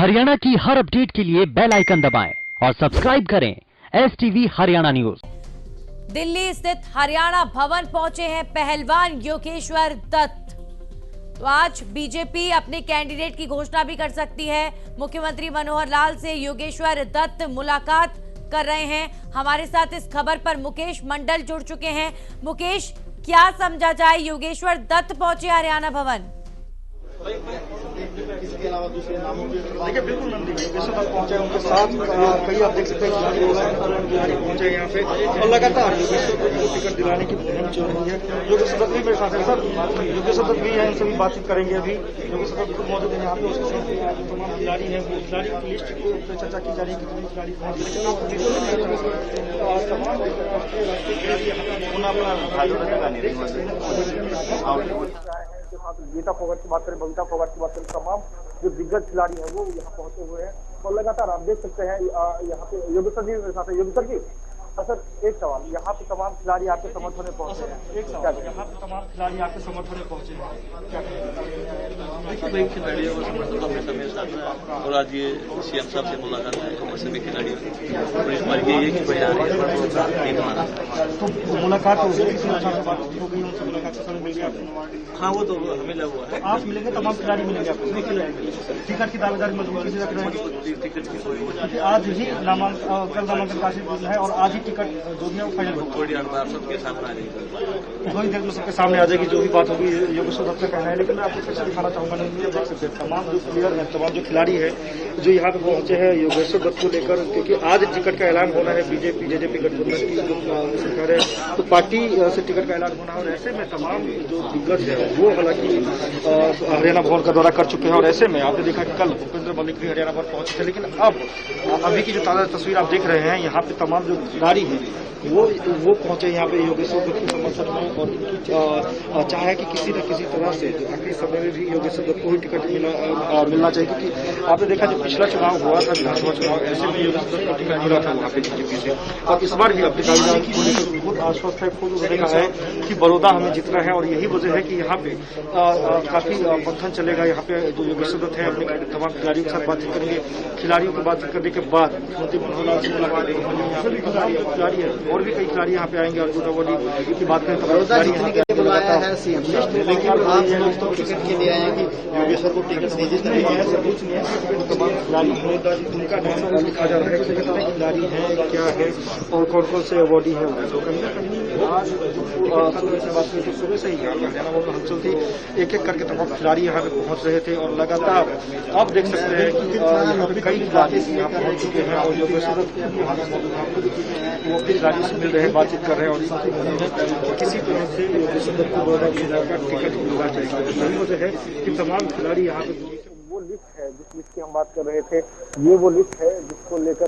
हरियाणा की हर अपडेट के लिए बेल आइकन दबाएं और सब्सक्राइब करें STV हरियाणा न्यूज। दिल्ली स्थित हरियाणा भवन पहुंचे हैं पहलवान योगेश्वर दत्त। तो आज बीजेपी अपने कैंडिडेट की घोषणा भी कर सकती है। मुख्यमंत्री मनोहर लाल से योगेश्वर दत्त मुलाकात कर रहे हैं। हमारे साथ इस खबर पर मुकेश मंडल जुड़ चुके हैं। मुकेश, क्या समझा जाए, योगेश्वर दत्त पहुंचे हरियाणा भवन? इसके अलावा दूसरे नामों की देखिए, बिल्कुल नंदी योगेश्वर दत्त पहुंचे, उनके साथ कई आप देख सकते हैं खिलाड़ी पहुंचे यहाँ पे और लगातार योगेश्वर दत्त को टिकट दिलाने की मुहिम चल रही है। योगेश्वर दत्त भी मेरे साथ है। सर, योगेश्वर दत्त भी है, इनसे भी बातचीत करेंगे। अभी योगेश्वर दत्त को मौजूद है यहाँ पे, उसके साथ तमाम खिलाड़ी है, वो खिलाड़ी की लिस्ट पे चर्चा की जा रही है कि कितने खिलाड़ी पहुंचे, लेकिन आप गीता फोगाट की बात करें, बबीता फोगाट की बात करें, तमाम जो दिग्गज खिलाड़ी हैं वो यहाँ पहुंचे हुए हैं और लगातार आप देख सकते हैं यहाँ पे योगेश्वर जी मेरे साथ है। योगेश्वर जी, सर एक सवाल, यहाँ पे तमाम खिलाड़ी आपके समर्थन में पहुंचे हैं, एक सवाल, यहाँ पे तमाम खिलाड़ी आपके समर्थन में पहुंचे हैं, क्या देखिए, खिलाड़ियों का समर्थन हमेशा मेरे साथ है और आज ये CM साहब से मुलाकात है सभी खिलाड़ियों और इस बार ये कि तो मुलाकात हो गई, उनसे मुलाकात से मिल गया? हाँ, वो तो मिला हुआ है। आप मिलेंगे, तमाम खिलाड़ी मिलेंगे आपको? टिकट की दावेदारी मजबूती से रख रहे हैं? टिकट की कोई आज ही कल नामांकन काशी है और आज ही टिकट जो भी है वो फाइनल होगा। थोड़ी बार सबके सामने आ जाएगी, थोड़ी देर में सबके सामने आ जाएगी जो भी बात होगी। योगेश्वर दत्त का कहना है, लेकिन मैं आपको फिर से दिखाना चाहूंगा, नहीं देख सकते तमाम जो प्लेयर हैं, तमाम जो खिलाड़ी है जो यहाँ पे पहुंचे हैं योगेश्वर दत्त को लेकर, क्योंकि आज टिकट का ऐलान होना है। बीजेपी जेजेपी गठबंधन की जो सरकार है तो पार्टी से टिकट का ऐलान होना है और ऐसे में तमाम जो दिग्गज है वो हालांकि हरियाणा भवन का दौरा कर चुके हैं और ऐसे में आपने देखा कि कल भूपेंद्र मलिक भी हरियाणा भवन पहुंचे थे, लेकिन अब अभी की जो ताजा तस्वीर आप देख रहे हैं, यहाँ पे तमाम जो खिलाड़ी हैं वो पहुंचे यहाँ पे योगेश्वर दत्त के समर्थन में और इनकी चाह है कि किसी न किसी तरह से जो आखिरी समय में भी योगेश्वर दत्त को ही टिकट मिलना चाहिए, क्योंकि आपने देखा जो पिछला चुनाव हुआ था विधानसभा चुनाव, ऐसे में योगेश्वर दत्त को टिकट मिला था वहाँ पे बीजेपी से और इस बार भी अपनी दावेदारी को लेकर बहुत आश्वस्त है। खुद उन्होंने कहा है कि बड़ौदा हमें जीतना है और यही वजह है कि यहाँ पे काफी मंथन चलेगा। यहाँ पे जो योगेश्वर दत्त है अपने तमाम खिलाड़ियों के साथ बातचीत करेंगे। खिलाड़ियों की बातचीत करने के बाद मुख्यमंत्री मनोहर लाल से मुलाकात होगी। खिलाड़ी है और भी कई खिलाड़ी यहाँ पे आएंगे। अर्जुन अवार्डी की बात करें तो बुलाया है CM साहब ने, लेकिन आप दोस्तों टिकट के लिए आए हैं कि योगेश्वर को टिकट दीजिए। कुछ नहीं, तमाम खिलाड़ी उनका नाम लिखा जा रहा है कि कितने खिलाड़ी हैं, क्या है और कौन कौन से अवार्डी है। तो कहीं ना कहीं आज जो बात करें तो सुबह से ही हरियाणा भवन में हलचल थी, एक एक करके तमाम खिलाड़ी यहाँ पे पहुंच रहे थे और लगातार आप देख सकते हैं कि यहाँ पे कई खिलाड़ी यहाँ पहुंच चुके हैं और योगेश्वर वो अपने खिलाड़ी से मिल रहे हैं, बातचीत कर रहे हैं और किसी तरह से योगेश्वर दत्त को टिकट मिलना चाहिए। यही वजह है कि तमाम खिलाड़ी यहाँ पे वो लिस्ट है जिस लिस्ट की हम बात कर रहे थे, ये वो लिस्ट है जिसको लेकर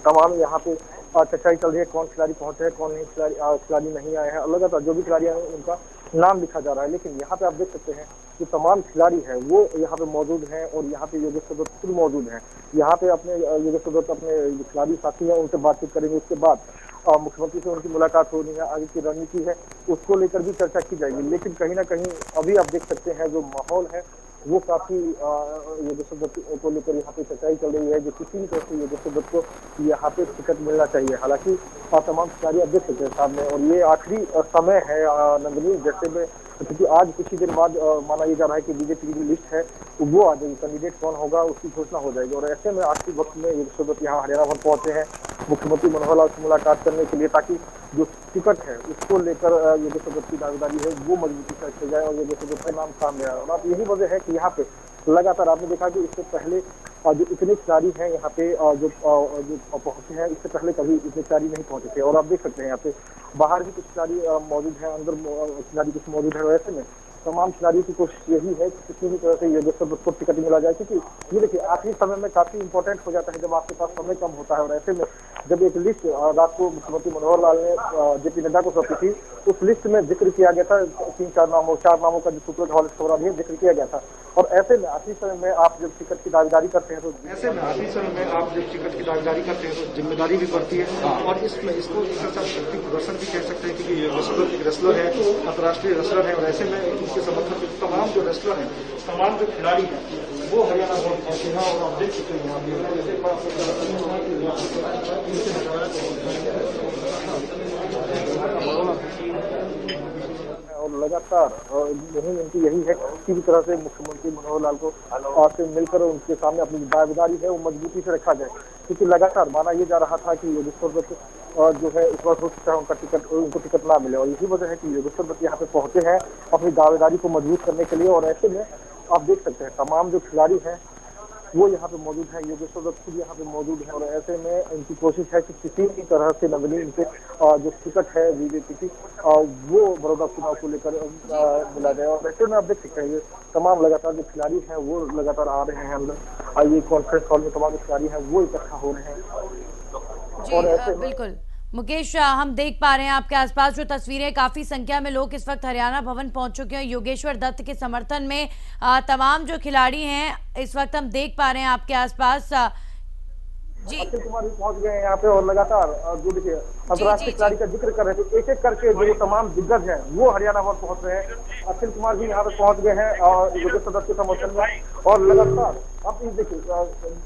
तमाम यहाँ पे चर्चा चल रही है। कौन खिलाड़ी पहुंचे हैं, कौन नहीं खिलाड़ी नहीं आए हैं, लगातार जो भी खिलाड़ी आए हैं उनका नाम लिखा जा रहा है। लेकिन यहाँ पे आप देख सकते हैं कि तमाम खिलाड़ी हैं वो यहाँ पे मौजूद हैं और यहाँ पे योगेश्वर दत्त खुद मौजूद हैं। यहाँ पे अपने योगेश्वर दत्त अपने खिलाड़ी साथी हैं उनसे बातचीत करेंगे। उसके बाद मुख्यमंत्री से उनकी मुलाकात होनी है, आगे की रणनीति है उसको लेकर भी चर्चा की जाएगी। लेकिन कहीं ना कहीं अभी आप देख सकते हैं जो माहौल है वो काफी योगेश्वर दत्त को लेकर यहाँ पे चर्चा चल रही है, जो किसी भी तरह से योगेश्वर दत्त को यहाँ पे टिकट मिलना चाहिए। हालांकि तमाम खिलाड़ी आप देख सकते हैं सामने और ये आखिरी समय है नंदनी, जैसे में क्योंकि आज कुछ ही देर बाद माना ये जा रहा है कि बीजेपी की जो लिस्ट है वो आ जाएगी, कैंडिडेट कौन होगा उसकी घोषणा हो जाएगी। और ऐसे में आखिरी वक्त में योगेश्वर दत्त यहाँ हरियाणा भवन पहुंचे हैं मुख्यमंत्री मनोहर लाल से मुलाकात करने के लिए, ताकि जो टिकट है उसको लेकर योगेश्वर दत्त की दावेदारी है वो मजबूती से रखी जाए और योगेश्वर दत्त का नाम सामने आए। और आप यही वजह है कि यहाँ पे लगातार आपने देखा कि इससे पहले जो इतने खिलाड़ी हैं यहाँ पे जो पहुंचे हैं, इससे पहले कभी इतने खिलाड़ी नहीं पहुंचे थे। और आप देख सकते हैं यहाँ पे बाहर भी कुछ खिलाड़ी मौजूद हैं, अंदर खिलाड़ी कुछ मौजूद है। ऐसे में तमाम खिलाड़ियों की कोशिश यही है कि किसी भी तरह से योगेश्वर दत्त को टिकट मिला जाए, क्योंकि ये देखिए आखिरी समय में काफी इंपॉर्टेंट हो जाता है जब आपके पास समय कम होता है। और ऐसे में जब एक लिस्ट रात को मुख्यमंत्री मनोहर लाल ने JP नड्डा को सौंपी थी, उस लिस्ट में जिक्र किया गया था 4 नामों का जो सूत्रों हॉल खबर अभी जिक्र किया गया था। और ऐसे में आखिरी समय में आप जब टिकट की दावेदारी करते हैं तो जिम्मेदारी भी बढ़ती है और इसमें इसको शक्ति प्रदर्शन भी कह सकते हैं, क्योंकि योगेश्वर दत्त एक रेसलर है, अंतर्राष्ट्रीय रेसलर है और ऐसे में उनके समर्थन तमाम जो रेसलर हैं, तमाम जो खिलाड़ी हैं वो हरियाणा भवन पहुंचे हैं और आप देख सकते हैं यहाँ और लगातार मुहिम इनकी यही है किसी भी तरह से मुख्यमंत्री मनोहर लाल को से मिलकर उनके सामने अपनी दावेदारी है वो मजबूती से रखा जाए, क्योंकि लगातार माना ये जा रहा था कि योगेश्वर दत्त जो है इस बार हो सकता है उनको टिकट ना मिले, और यही वजह है कि योगेश्वर दत्त यहाँ पे पहुंचे हैं अपनी दावेदारी को मजबूत करने के लिए। और ऐसे में आप देख सकते हैं तमाम जो खिलाड़ी हैं वो यहाँ पे मौजूद है, योगेश्वर दत्त खुद यहाँ पे मौजूद है, और ऐसे में इनकी कोशिश है कि किसी भी तरह से नंदनी इनके जो टिकट है बीजेपी की वो बड़ौदा चुनाव को लेकर मिला जाए। और ऐसे में आप देख सकते हैं ये तमाम लगातार जो खिलाड़ी हैं वो लगातार आ रहे हैं अंदर, ये कॉन्फ्रेंस हॉल में तमाम जो खिलाड़ी हैं वो इकट्ठा हो रहे हैं। और ऐसे बिल्कुल मुकेश, हम देख पा रहे हैं आपके आसपास जो तस्वीरें, काफी संख्या में लोग इस वक्त हरियाणा भवन पहुंच चुके हैं योगेश्वर दत्त के समर्थन में। तमाम जो खिलाड़ी हैं इस वक्त हम देख पा रहे हैं आपके आसपास। जी अक्षय कुमार भी पहुंच गए हैं यहाँ पे और लगातार जो देखिए अंतर्राष्ट्रीय खिलाड़ी का जिक्र कर रहे थे, एक एक करके जो तमाम दिग्गज हैं वो हरियाणा भवन पहुंच रहे हैं। अक्षय कुमार भी यहाँ पे पहुंच गए हैं और योगेश्वर दत्त के समर्थन में। और लगातार अब देखिए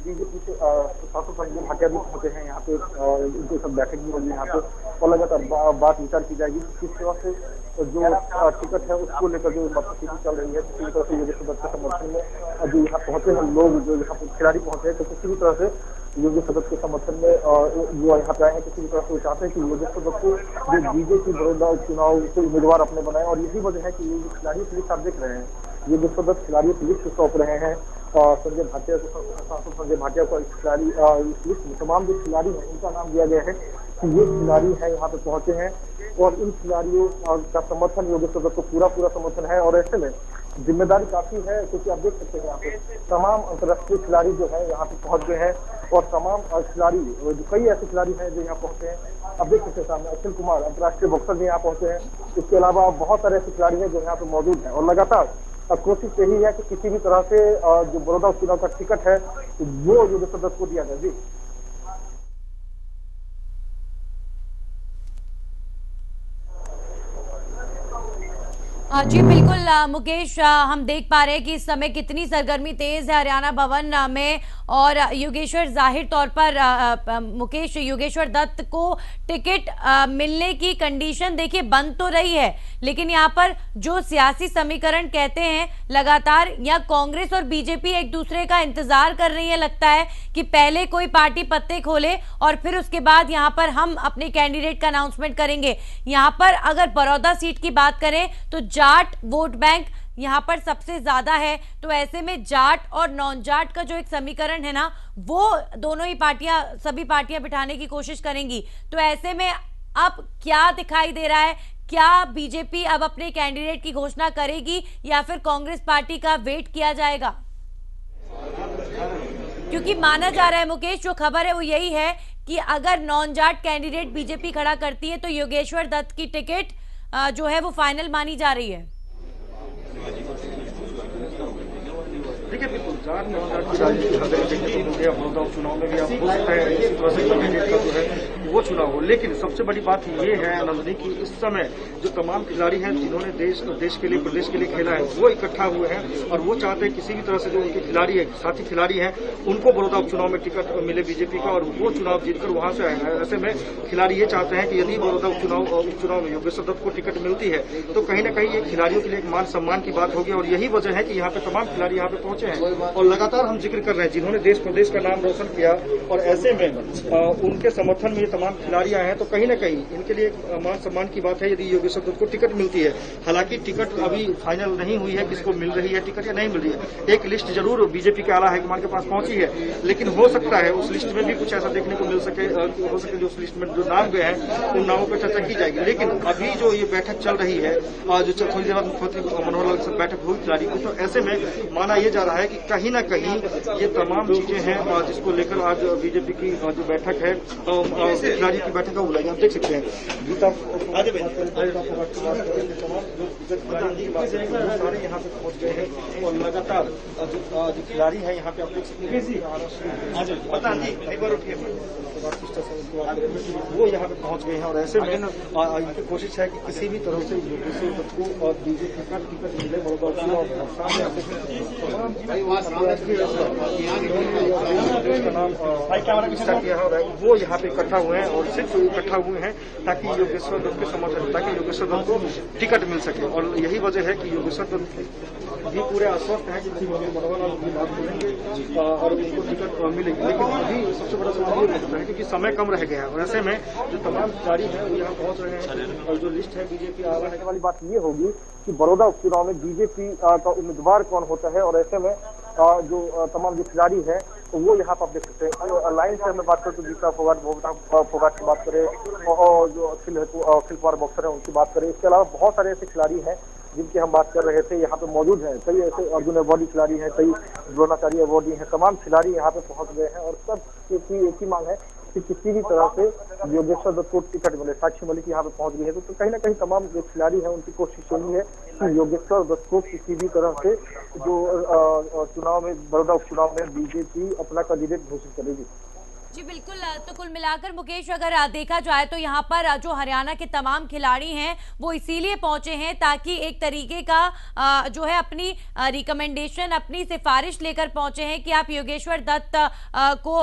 बीजेपी से सांसद संजय भाटिया भी पहुंचे हैं यहाँ पे, इनके सब बैठक भी होगी यहाँ पे और लगातार बात विचार की जाएगी किस तरह से जो टिकट है उसको लेकर जो मतस्थिति चल रही है, किसी भी तरह से योगेश्वर दत्त के समर्थन में जो यहाँ पहुंचे हैं लोग, जो यहाँ पे खिलाड़ी पहुंचे हैं, तो किसी भी तरह से योगेश्वर दत्त के समर्थन में जो यहाँ पे आए हैं किसी भी तरह से वो चाहते हैं कि योगेश्वर दत्त को जो बीजेपी बड़ौदा चुनाव से उम्मीदवार अपने बनाए। और यही वजह है कि ये खिलाड़ी की लिस्ट आप देख रहे हैं, योगेश्वर दत्त खिलाड़ियों की लिस्ट सौंप रहे हैं और संजय भाटिया को, सांसद संजय भाटिया को खिलाड़ी इस लिस्ट में तमाम जो खिलाड़ी हैं उनका नाम दिया गया है कि ये खिलाड़ी है यहाँ पे पहुंचे हैं और इन खिलाड़ियों का समर्थन योगेश्वर दत्त को पूरा समर्थन है। और ऐसे में जिम्मेदारी काफी है क्योंकि आप देख सकते हैं यहाँ पे तमाम अंतर्राष्ट्रीय खिलाड़ी जो है यहाँ पे पहुंच गए हैं और तमाम खिलाड़ी जो कई ऐसे खिलाड़ी हैं जो यहाँ पहुंचे हैं। आप देख सकते हैं सामने अक्षय कुमार अंतर्राष्ट्रीय बॉक्सर भी यहाँ पहुंचे हैं, इसके अलावा बहुत सारे ऐसे खिलाड़ी हैं जो यहाँ पे मौजूद हैं। और लगातार कोशिश यही है कि किसी भी तरह से जो बड़ौदा चुनाव का टिकट है वो योगेश्वर दत्त को दिया जाए। जी बिल्कुल मुकेश, हम देख पा रहे हैं कि इस समय कितनी सरगर्मी तेज है हरियाणा भवन में और योगेश्वर जाहिर तौर पर मुकेश योगेश्वर दत्त को टिकट मिलने की कंडीशन देखिए बन तो रही है, लेकिन यहाँ पर जो सियासी समीकरण कहते हैं लगातार या कांग्रेस और बीजेपी एक दूसरे का इंतजार कर रही है, लगता है कि पहले कोई पार्टी पत्ते खोले और फिर उसके बाद यहाँ पर हम अपने कैंडिडेट का अनाउंसमेंट करेंगे। यहाँ पर अगर बड़ौदा सीट की बात करें तो जाट वोट बैंक यहाँ पर सबसे ज्यादा है, तो ऐसे में जाट और नॉन जाट का जो एक समीकरण है ना वो दोनों ही पार्टियां सभी पार्टियां बिठाने की कोशिश करेंगी। तो ऐसे में अब क्या दिखाई दे रहा है, क्या बीजेपी अब अपने कैंडिडेट की घोषणा करेगी या फिर कांग्रेस पार्टी का वेट किया जाएगा? क्योंकि माना जा रहा है मुकेश, जो खबर है वो यही है कि अगर नॉन जाट कैंडिडेट बीजेपी खड़ा करती है तो योगेश्वर दत्त की टिकट जो है वो फाइनल मानी जा रही है। देखिए बिल्कुल जाट बड़ौदा चुनाव में भी आप हो सकता है इसी तरह से कैंडिडेट का जो है वो चुनाव हो, लेकिन सबसे बड़ी बात ये है नंदनी की इस समय जो तमाम खिलाड़ी हैं जिन्होंने देश के लिए प्रदेश के लिए खेला है वो इकट्ठा हुए हैं और वो चाहते हैं किसी भी तरह से जो उनके खिलाड़ी है साथी खिलाड़ी हैं उनको बड़ौदा उपचुनाव में टिकट मिले बीजेपी का और वो चुनाव जीतकर वहां से आए। ऐसे में खिलाड़ी ये चाहते हैं कि यदि बड़ौदा उपचुनाव में योगेश्वर दत्त को टिकट मिलती है तो कहीं ना कहीं ये खिलाड़ियों के लिए एक मान सम्मान की बात होगी और यही वजह है कि यहाँ पे तमाम खिलाड़ी यहाँ पे पहुंचे हैं और लगातार हम जिक्र कर रहे हैं जिन्होंने देश प्रदेश का नाम रोशन किया और ऐसे में उनके समर्थन में ये तमाम खिलाड़ी आए हैं, तो कहीं ना कहीं इनके लिए मान सम्मान की बात है यदि योगेश्वर दत्त को टिकट मिलती है। हालांकि टिकट अभी फाइनल नहीं हुई है किसको मिल रही है टिकट या नहीं मिल रही है। एक लिस्ट जरूर बीजेपी के आला हाईकमान के पास पहुंची है, लेकिन हो सकता है उस लिस्ट में भी कुछ ऐसा देखने को मिल सके, हो सके जो उस लिस्ट में जो नाम गए हैं उन नामों पर चर्चा की जाएगी। लेकिन अभी जो ये बैठक चल रही है जो थोड़ी देर बाद मुख्यमंत्री मनोहर लाल से बैठक हुई खिलाड़ी की, तो ऐसे में माना यह जा रहा है कि कहीं ना कहीं ये तमाम चीजें हैं जिसको लेकर आज बीजेपी की जो बैठक है खिलाड़ी की बैठक का बुलाई। आप देख सकते हैं गीता सारे यहाँ पे पहुंच गए हैं और लगातार जो खिलाड़ी है यहाँ पे आप देख सकते हैं। बाद सिस्टर से उनके बाद वो यहाँ पे पहुंच गए हैं और ऐसे में इनकी कोशिश है कि किसी भी तरह से योगेश्वर दत्त को और बीजेपी का टिकट मिले बड़ौदा किया और वो यहाँ पे इकट्ठा हुए हैं और सिर्फ इकट्ठा हुए हैं ताकि योगेश्वर दत्त के समर्थन ताकि योगेश्वर दत्त को टिकट मिल सके और यही वजह है कि योगेश्वर दत्त भी पूरे आश्वस्त हैं कि मनोहर लाल की बात करेंगे और उनको टिकट मिलेगी। लेकिन अभी सबसे बड़ा सवाल ये होता है क्योंकि समय कम रह गया है और ऐसे में जो तमाम खिलाड़ी हैं वो यहाँ पहुंच रहे हैं और जो लिस्ट है बीजेपी आने वाली बात ये होगी कि बड़ौदा उपचुनाव में बीजेपी का उम्मीदवार कौन होता है और ऐसे में जो तमाम जो खिलाड़ी है तो वो यहाँ पर आप देख सकते हैं। लाइन से हमें बात करें तो गीता फोगाट की बात करें और जो अखिल कुमार बॉक्सर है उनकी बात करें, इसके अलावा बहुत सारे ऐसे खिलाड़ी हैं जिनकी हम बात कर रहे थे यहाँ पे मौजूद हैं। कई ऐसे अर्जुन अवार्डी खिलाड़ी हैं, कई द्रोणाचार्य अवार्डी हैं, तमाम खिलाड़ी यहाँ पे पहुंच गए हैं और सब एक ही मांग है कि किसी भी तरह से योगेश्वर दत्त को टिकट मिले। साक्षी मलिक यहाँ पे पहुंच गई है तो कहीं ना कहीं तमाम जो खिलाड़ी हैं उनकी कोशिश यही है कि योगेश्वर दत्त को किसी भी तरह से जो चुनाव में बड़ौदा उपचुनाव में बीजेपी अपना कैंडिडेट घोषित करेगी। जी बिल्कुल। तो कुल मिलाकर मुकेश अगर देखा जाए तो यहाँ पर जो हरियाणा के तमाम खिलाड़ी हैं वो इसीलिए पहुंचे हैं ताकि एक तरीके का जो है अपनी रिकमेंडेशन अपनी सिफारिश लेकर पहुंचे हैं कि आप योगेश्वर दत्त को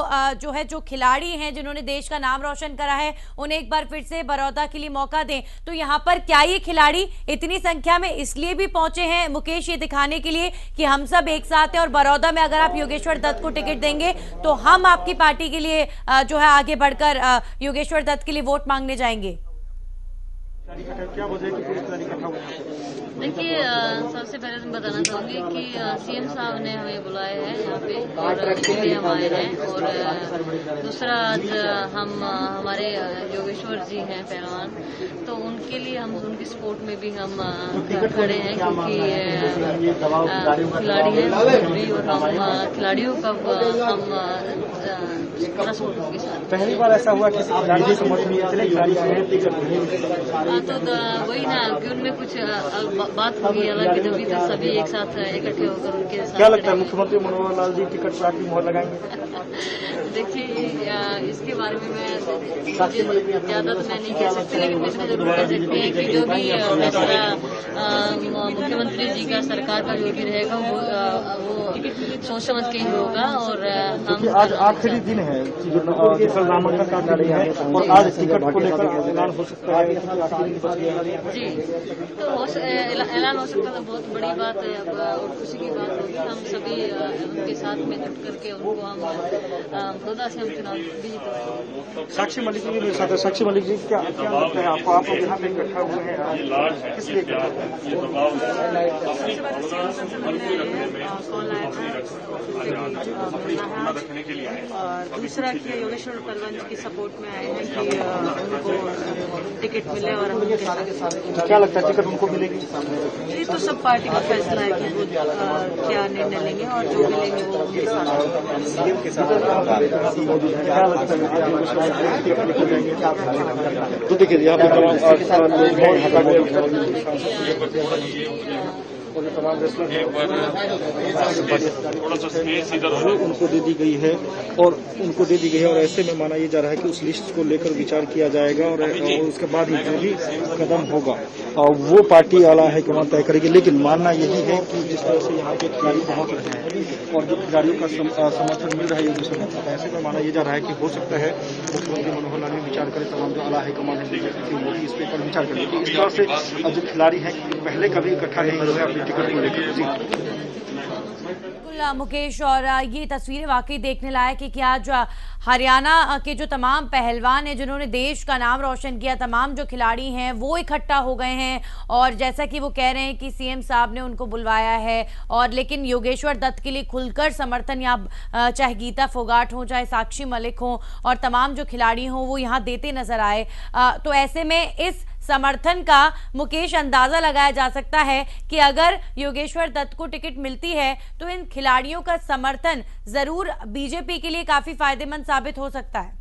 जो है जो खिलाड़ी हैं जिन्होंने देश का नाम रोशन करा है उन्हें एक बार फिर से बड़ौदा के लिए मौका दें। तो यहाँ पर क्या ये खिलाड़ी इतनी संख्या में इसलिए भी पहुंचे हैं मुकेश ये दिखाने के लिए कि हम सब एक साथ हैं और बड़ौदा में अगर आप योगेश्वर दत्त को टिकट देंगे तो हम आपकी पार्टी के लिए जो है आगे बढ़कर योगेश्वर दत्त के लिए वोट मांगने जाएंगे। क्या वजह है कि पूरी इकट्ठा हुआ? देखिए, सबसे पहले मैं बताना चाहूँगी कि सीएम साहब ने हमें बुलाया है यहाँ पे और इसलिए हम आए हैं और दूसरा आज हम हमारे योगेश्वर जी हैं पहलवान तो उनके लिए हम उनकी सपोर्ट में भी हम खड़े हैं क्योंकि खिलाड़ी हैं और हम खिलाड़ियों का हम पूरा सपोर्ट उनके साथ। पहली बार ऐसा हुआ कि तो वही ना कि उनमें कुछ बात होगी हालांकि जब तक सभी एक साथ इकट्ठे होकर उनके साथ। क्या लगता है मुख्यमंत्री मनोहर लाल जी टिकट पर आपकी मोहर लगाएंगे? देखिए, इसके बारे में मैं ज्यादा तो मैं नहीं कह सकती लेकिन मैं जरूर कह सकती है कि जो भी फैसला मुख्यमंत्री जी का सरकार का जो भी रहेगा वो सोच समझ के ही होगा और हम आज आखिरी दिन है जो नामांकन का है और आज टिकट को लेकर ऐलान हो सकता है। जी तो ऐलान हो सकता है, बहुत बड़ी बात है अब और खुशी की बात होगी। हम सभी उनके साथ में जुट करके उनको हम बड़ौदा से हम चुनाव भी। साक्षी मलिक जी मेरे साथ है। साक्षी मलिक जी क्या लगता है आपको? आप लोग यहाँ पे इकट्ठा हुए हैं किस लिए? और दूसरा कि योगेश्वर पहलवान जी की सपोर्ट में आए हैं कि उनको टिकट मिले और हम उनके साथ। क्या लगता है टिकट उनको मिलेगी? ये तो सब पार्टी का फैसला है कि वो क्या निर्णय लेंगे और जो मिलेंगे वो उनके साथ। तो देखिए यहाँ पे तमाम उनको दे दी गई है और ऐसे में माना यह जा रहा है कि उस लिस्ट को लेकर विचार किया जाएगा और उसके बाद ही जो भी कदम होगा वो पार्टी आला है कमान तय करेगी। लेकिन मानना यही है कि जिस तरह से यहाँ के खिलाड़ी पहुंच रहे हैं और जो खिलाड़ियों का समर्थन मिल रहा है योगेश्वर दत्त को, ऐसे में माना यह जा रहा है कि हो सकता है मुख्यमंत्री मनोहर लाल विचार करें, तमाम जो आला है कमान वो भी इस पर विचार करेंगे। इस तरह से जो खिलाड़ी हैं पहले कभी इकट्ठा नहीं हुए अपनी टिकट को लेकर। मुकेश, और ये तस्वीरें वाकई देखने लायक है कि आज हरियाणा के जो तमाम पहलवान हैं जिन्होंने देश का नाम रोशन किया, तमाम जो खिलाड़ी हैं वो इकट्ठा हो गए हैं और जैसा कि वो कह रहे हैं कि सीएम साहब ने उनको बुलवाया है और लेकिन योगेश्वर दत्त के लिए खुलकर समर्थन यहाँ चाहे गीता फोगाट हो चाहे साक्षी मलिक हो और तमाम जो खिलाड़ी हों वो यहाँ देते नजर आए। तो ऐसे में इस समर्थन का मुकेश अंदाजा लगाया जा सकता है कि अगर योगेश्वर दत्त को टिकट मिलती है तो इन खिलाड़ियों का समर्थन जरूर बीजेपी के लिए काफी फायदेमंद साबित हो सकता है।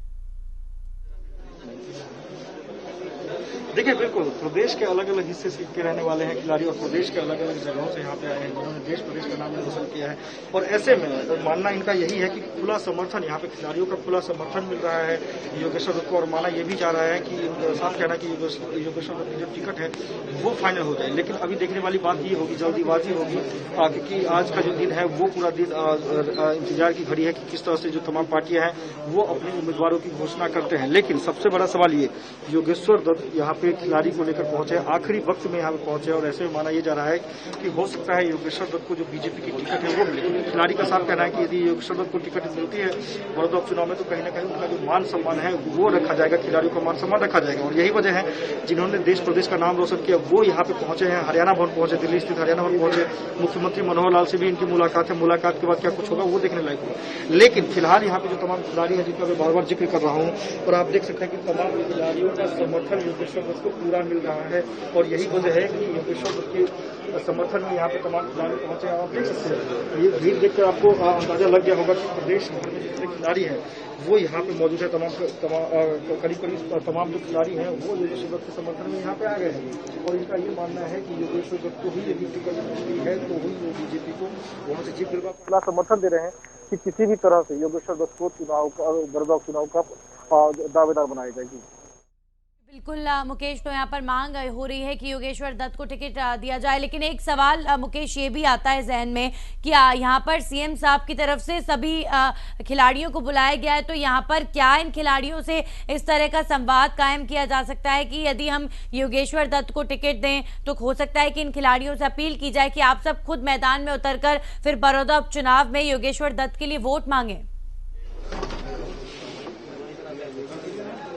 देखिए बिल्कुल प्रदेश के अलग अलग हिस्से से के रहने वाले हैं खिलाड़ी और प्रदेश के अलग अलग जगहों से यहाँ पे आए हैं जिन्होंने देश प्रदेश का नाम रोशन किया है। और ऐसे में मानना इनका यही है कि खुला समर्थन यहाँ पे खिलाड़ियों का खुला समर्थन मिल रहा है योगेश्वर दत्त को। और माना यह भी जा रहा है कि साफ कहना कि योगेश्वर दत्त की जो टिकट है वो फाइनल हो जाए। लेकिन अभी देखने वाली बात ये होगी, जल्दीबाजी होगी, क्योंकि आज का जो दिन है वो पूरा दिन इंतजार की घड़ी है कि किस तरह से जो तमाम पार्टियां हैं वो अपने उम्मीदवारों की घोषणा करते हैं। लेकिन सबसे बड़ा सवाल ये, योगेश्वर दत्त यहाँ पे खिलाड़ी को लेकर पहुंचे, आखिरी वक्त में यहाँ पे पहुंचे और ऐसे में माना यह जा रहा है कि हो सकता है योगेश्वर दत्त को जो बीजेपी की टिकट है वो मिले। खिलाड़ी का साफ कहना है कि यदि योगेश्वर दत्त को टिकट मिलती है बड़ौदा उपचुनाव में तो कहीं ना कहीं उनका जो मान सम्मान है वो रखा जाएगा, खिलाड़ियों का मान सम्मान रखा जाएगा। और यही वजह है जिन्होंने देश प्रदेश का नाम रोशन किया वो यहाँ पे पहुंचे हैं, हरियाणा भवन पहुंचे, दिल्ली स्थित हरियाणा भवन पहुंचे। मुख्यमंत्री मनोहर लाल से भी इनकी मुलाकात है, मुलाकात के बाद क्या कुछ होगा वो देखने लायक होगा। लेकिन फिलहाल यहाँ पे जो तमाम खिलाड़ी हैं जिनका मैं बार बार जिक्र कर रहा हूँ और आप देख सकते हैं कि तमाम खिलाड़ियों का समर्थन योगेश्वर दत्त को पूरा मिल रहा है। और यही वजह है कि योगेश्वर दत्त के समर्थन में यहाँ पे तमाम खिलाड़ी पहुंचे। आप देख सकते हैं ये भीड़ देखकर आपको अंदाजा लग गया होगा कि प्रदेश भर में जितने खिलाड़ी हैं वो यहाँ पे मौजूद है। करीब करीब तमाम जो खिलाड़ी हैं वो योगेश्वर दत्त के समर्थन में यहाँ पे आ गए हैं। और इनका ये मानना है कि योगेश्वर दत्त को ही यदि टिकट मिलती है तो वही बीजेपी को वहाँ से जीत दिलवा पूरा समर्थन दे रहे हैं कि किसी भी तरह से योगेश्वर दत्त को बड़ौदा चुनाव का दावेदार बनाया जाएगी। बिल्कुल मुकेश, तो यहाँ पर मांग हो रही है कि योगेश्वर दत्त को टिकट दिया जाए। लेकिन एक सवाल मुकेश ये भी आता है जहन में कि यहाँ पर सीएम साहब की तरफ से सभी खिलाड़ियों को बुलाया गया है, तो यहाँ पर क्या इन खिलाड़ियों से इस तरह का संवाद कायम किया जा सकता है कि यदि हम योगेश्वर दत्त को टिकट दें तो हो सकता है कि इन खिलाड़ियों से अपील की जाए कि आप सब खुद मैदान में उतरकर फिर बड़ौदा उपचुनाव में योगेश्वर दत्त के लिए वोट मांगे?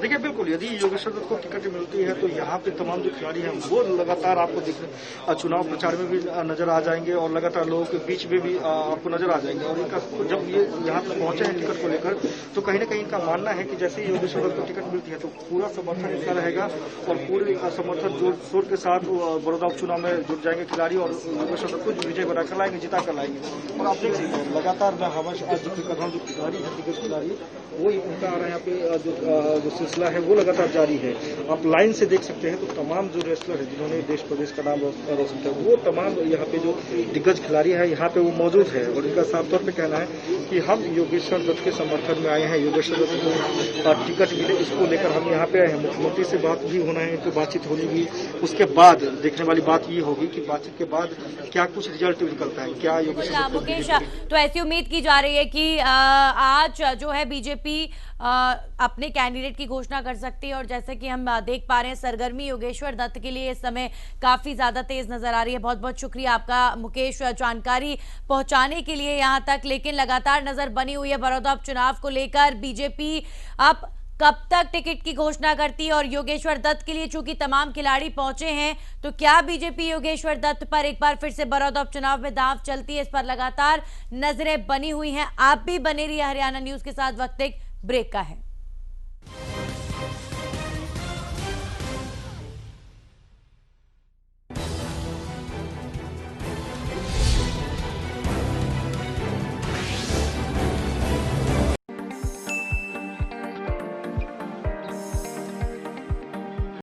देखिए बिल्कुल यदि योगेश्वर दत्त को टिकट मिलती है तो यहाँ पे तमाम जो खिलाड़ी हैं वो लगातार आपको देखने चुनाव प्रचार में भी नजर आ जाएंगे और लगातार लोगों के बीच में भी आपको नजर आ जाएंगे। और इनका जब ये यहाँ पे पहुंचे हैं टिकट को लेकर तो कहीं ना कहीं इनका मानना है कि जैसे ही योगेश्वर दत्त को टिकट मिलती है तो पूरा समर्थन इनका रहेगा और पूरे समर्थन जोर शोर के साथ बड़ौदा उपचुनाव में जुट जाएंगे खिलाड़ी और योगेश्वर दत्त को विजय बनाकर लाएंगे, जिता कर लाएंगे। और आप देख सकते हैं लगातार मैं हवा आज जिक्र कर रहा हूँ जो खिलाड़ी है दिग्गज खिलाड़ी वो उनका आ रहा है यहाँ पे जो सिलसिला है वो लगातार जारी है। आप लाइन से देख सकते हैं तो तमाम जो रेसलर है जिन्होंने देश प्रदेश का नाम रोशन किया वो तमाम यहाँ पे जो दिग्गज खिलाड़ी है यहाँ पे वो मौजूद है। और इनका साफ तौर पे कहना है कि हम योगेश्वर दत्त के समर्थन में आए हैं, योगेश्वर दत्त को टिकट मिले इसको लेकर हम यहाँ पे आए हैं। मुख्यमंत्री से बात भी होना है, तो बातचीत होगी, उसके बाद देखने वाली बात ये होगी कि बातचीत के बाद क्या कुछ रिजल्ट निकलता है, क्या योगेश्वर मुकेश, तो ऐसी उम्मीद की जा रही है कि आज जो है बीजेपी अपने कैंडिडेट की घोषणा कर सकती है। और जैसे कि हम देख पा रहे हैं सरगर्मी योगेश्वर दत्त के लिए इस समय काफी ज्यादा तेज नजर आ रही है। बहुत बहुत शुक्रिया आपका मुकेश जानकारी पहुंचाने के लिए यहां तक। लेकिन लगातार नजर बनी हुई है बड़ौदा उपचुनाव को लेकर, बीजेपी अब कब तक टिकट की घोषणा करती है। और योगेश्वर दत्त के लिए चूंकि तमाम खिलाड़ी पहुंचे हैं तो क्या बीजेपी योगेश्वर दत्त पर एक बार फिर से बड़ौदा उपचुनाव में दांव चलती है, इस पर लगातार नजरें बनी हुई हैं। आप भी बने रहिए हरियाणा न्यूज के साथ। वक्त एक ब्रेक का है।